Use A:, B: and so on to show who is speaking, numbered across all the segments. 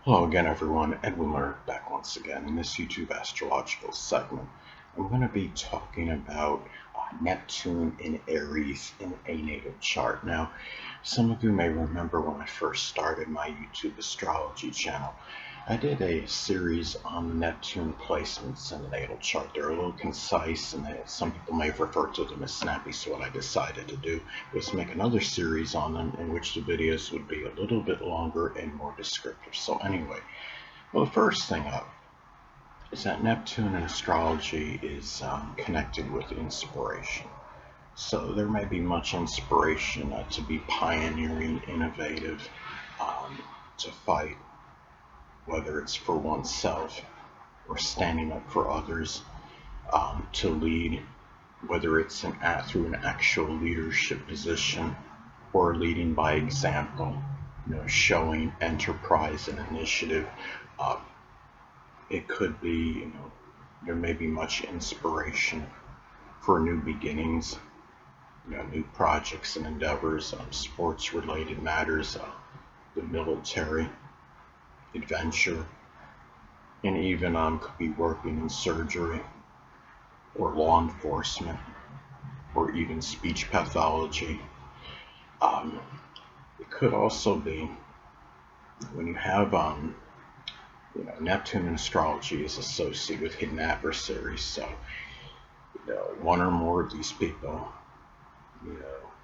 A: Hello again, everyone. Edwin Learnard back once again in this YouTube astrological segment. I'm going to be talking about Neptune in Aries in a natal chart. Now, some of you may remember when I first started my YouTube astrology channel, I did a series on the Neptune placements in the natal chart. They're a little concise, and some people may refer to them as snappy, so what I decided to do was make another series on them in which the videos would be a little bit longer and more descriptive. So anyway, well, the first thing up is that Neptune in astrology is connected with inspiration. So there may be much inspiration to be pioneering, innovative, to fight, whether it's for oneself or standing up for others, to lead, whether it's through an actual leadership position or leading by example, showing enterprise and initiative. It could be, there may be much inspiration for new beginnings, new projects and endeavors, sports-related matters, the military, adventure, and even could be working in surgery or law enforcement or even speech pathology. It could also be when you have Neptune in astrology is associated with hidden adversaries. So one or more of these people,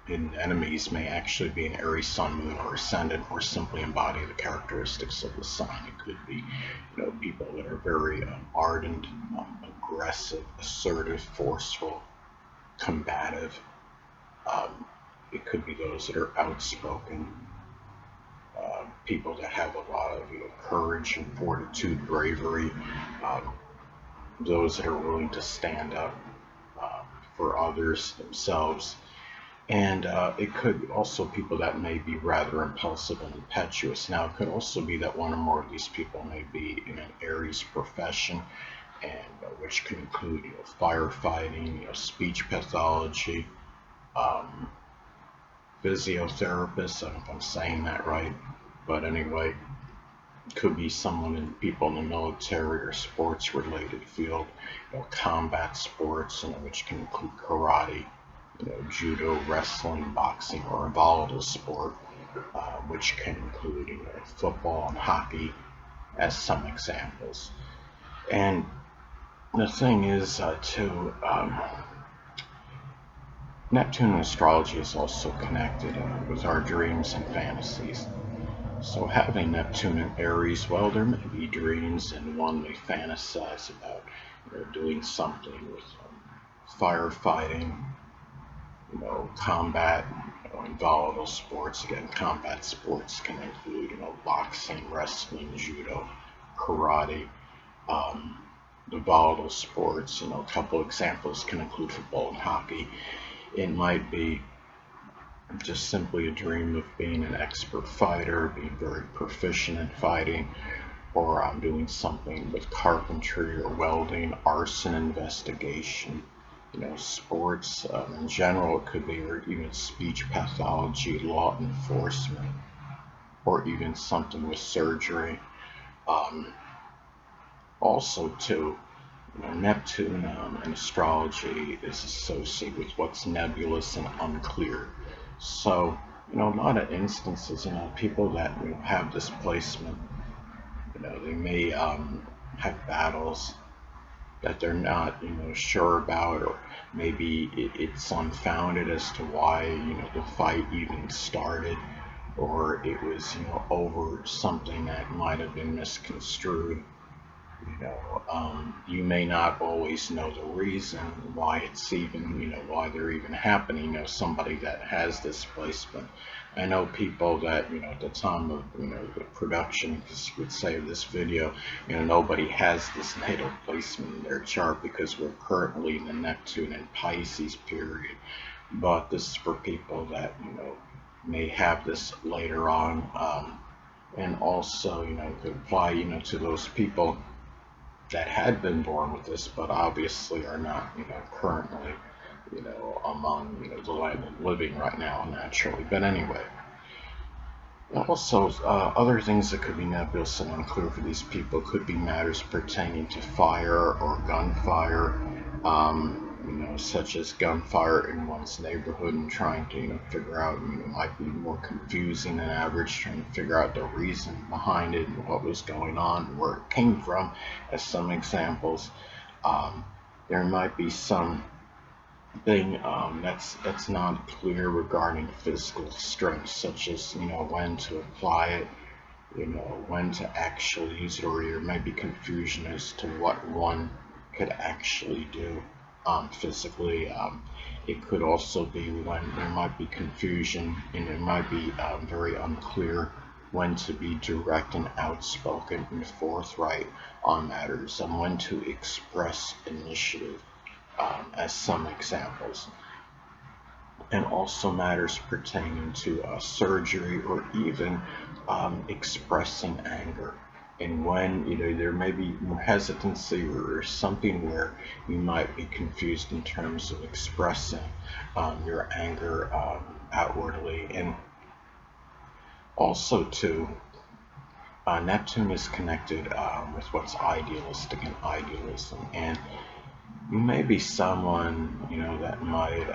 A: hidden enemies, may actually be an Aries sun, moon, or ascendant, or simply embody the characteristics of the sign. It could be, people that are very ardent, aggressive, assertive, forceful, combative. It could be those that are outspoken, people that have a lot of courage and fortitude, bravery, those that are willing to stand up for others, themselves. And it could also people that may be rather impulsive and impetuous. Now, it could also be that one or more of these people may be in an Aries profession, and which could include firefighting, speech pathology, physiotherapists. I don't know if I'm saying that right, but anyway, it could be people in the military or sports-related field, combat sports, which can include karate, judo, wrestling, boxing, or a volatile sport, which can include football and hockey as some examples. And the thing is, too, Neptune in astrology is also connected with our dreams and fantasies. So having Neptune in Aries, well, there may be dreams, and one may fantasize about doing something with firefighting, combat, and volatile sports. Again, combat sports can include, boxing, wrestling, judo, karate. The volatile sports, a couple examples can include football and hockey. It might be just simply a dream of being an expert fighter, being very proficient in fighting, or I'm doing something with carpentry or welding, arson investigation, sports in general. It could be, or even speech pathology, law enforcement, or even something with surgery. Also, too, Neptune in astrology is associated with what's nebulous and unclear. So, a lot of instances, people that have this placement, they may have battles that they're not, sure about, or maybe it's unfounded as to why, the fight even started, or it was, over something that might have been misconstrued. You may not always know the reason why it's even, why they're even happening. Somebody that has this placement. I know people that, at the time of, the production, would say this video, nobody has this natal placement in their chart because we're currently in the Neptune and Pisces period. But this is for people that, may have this later on. And also, could apply, to those people that had been born with this, but obviously are not, currently, among, the living right now naturally. But anyway, Also, other things that could be nebulous and unclear for these people could be matters pertaining to fire or gunfire, such as gunfire in one's neighborhood, and trying to, figure out, might be more confusing than average, trying to figure out the reason behind it and what was going on and where it came from. As some examples, um, there might be some thing that's not clear regarding physical strength, such as when to apply it, when to actually use it, or there may be confusion as to what one could actually do physically. It could also be when there might be confusion and it might be very unclear when to be direct and outspoken and forthright on matters, and when to express initiative, as some examples. And also matters pertaining to surgery, or even expressing anger. And when there may be more hesitancy or something where you might be confused in terms of expressing your anger outwardly. And also too, Neptune is connected with what's idealistic and idealism. And you may be someone that might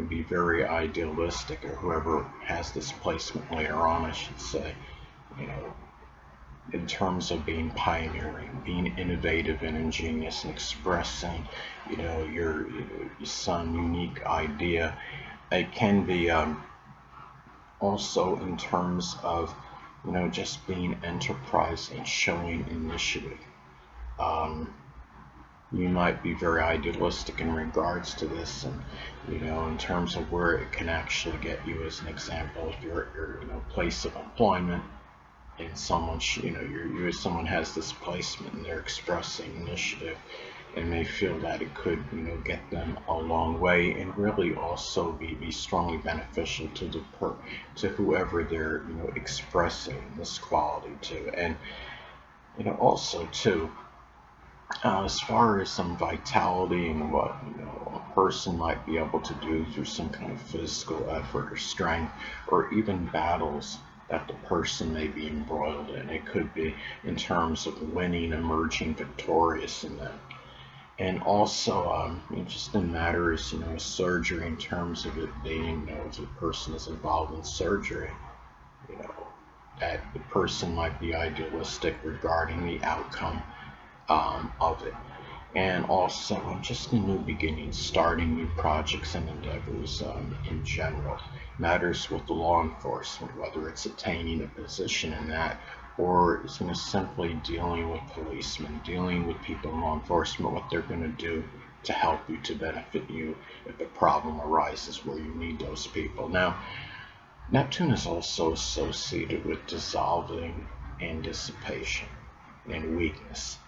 A: be very idealistic, or whoever has this placement later on, I should say, you know, in terms of being pioneering, being innovative and ingenious, and expressing, your some unique idea. It can be also in terms of, just being enterprising, showing initiative. Um, you might be very idealistic in regards to this, and in terms of where it can actually get you. As an example, if you're at your place of employment, and someone someone has this placement and they're expressing initiative, and may feel that it could get them a long way, and really also be strongly beneficial to to whoever they're expressing this quality to. And also too, as far as some vitality and what a person might be able to do through some kind of physical effort or strength, or even battles that the person may be embroiled in. It could be in terms of winning, emerging victorious in them. And also, just in matters, surgery, in terms of it being, if a person is involved in surgery, you know, that the person might be idealistic regarding the outcome of it. And also just a new beginning, starting new projects and endeavors in general. Matters with law enforcement, whether it's attaining a position in that, or it's simply dealing with policemen, dealing with people in law enforcement, what they're going to do to help you, to benefit you if a problem arises where you need those people. Now, Neptune is also associated with dissolving and dissipation and weakness.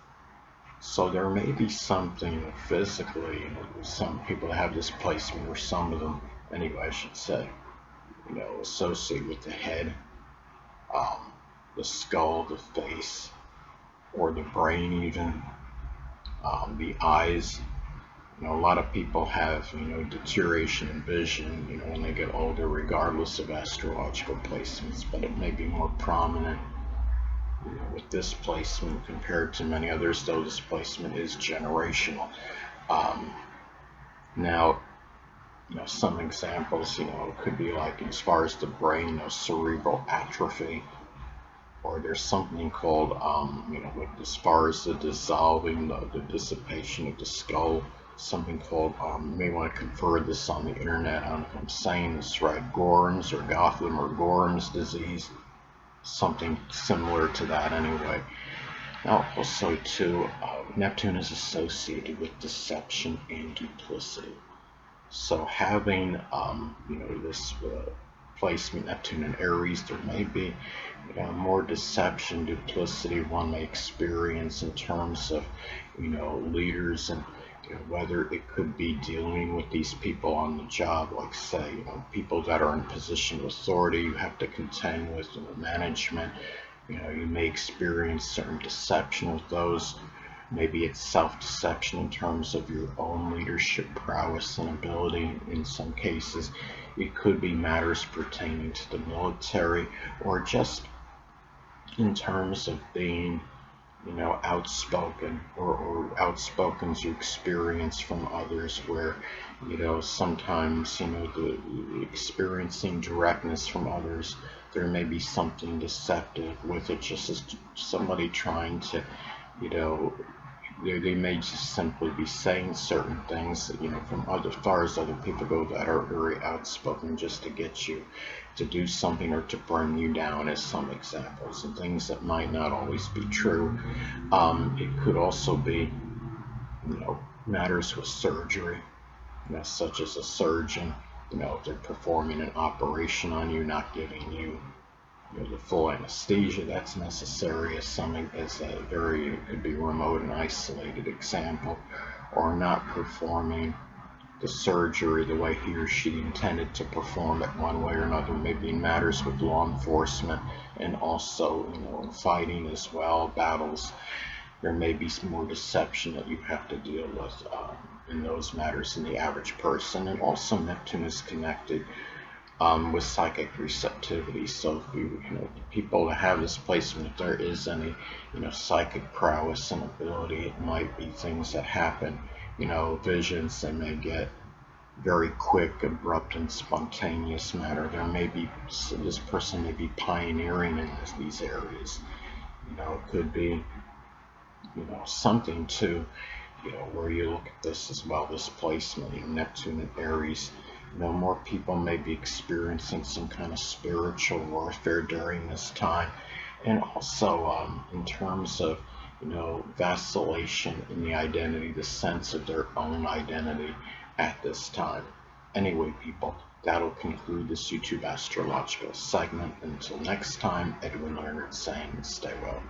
A: So there may be something physically, some people have this placement, or some of them, anyway, I should say, associated with the head, the skull, the face, or the brain even, the eyes. A lot of people have, deterioration in vision, when they get older, regardless of astrological placements, but it may be more prominent with this placement compared to many others, though this placement is generational. Um, Now, some examples, could be like, as far as the brain, cerebral atrophy, or there's something called, as far as the dissolving, the dissipation of the skull, something called, you may want to confer this on the internet. I don't know if I'm saying this right, Gorham's or Gotham or Gorham's disease, something similar to that anyway. Now, also too, Neptune is associated with deception and duplicity. So having, this placement, Neptune in Aries, there may be more deception, duplicity one may experience in terms of, leaders, and whether it could be dealing with these people on the job, like say, people that are in position of authority you have to contend with, management. You may experience certain deception with those, Maybe it's self-deception in terms of your own leadership prowess and ability. In some cases, it could be matters pertaining to the military, or just in terms of being, outspoken, or outspokens you experience from others, where, sometimes, the experiencing directness from others, there may be something deceptive with it, just as somebody trying to, you know, they may just simply be saying certain things, from other, as far as other people go, that are very outspoken, just to get you to do something or to bring you down, as some examples, and things that might not always be true. It could also be, matters with surgery, such as a surgeon, if they're performing an operation on you, not giving you, the full anesthesia that's necessary, as a very, it could be remote and isolated example, or not performing the surgery the way he or she intended to perform it, one way or another. Maybe in matters with law enforcement, and also, in fighting as well, battles. There may be some more deception that you have to deal with, in those matters, in the average person. And also Neptune is connected, with psychic receptivity. So if people that have this placement, if there is any, psychic prowess and ability, it might be things that happen, visions. They may get very quick, abrupt, and spontaneous matter. There may be, this person may be pioneering in these areas. It could be, something to, where you look at this as well, this placement, Neptune and Aries, more people may be experiencing some kind of spiritual warfare during this time. And also, in terms of, vacillation in the identity, the sense of their own identity at this time. Anyway, people, that'll conclude this YouTube astrological segment. Until next time, Edwin Learnard saying, stay well.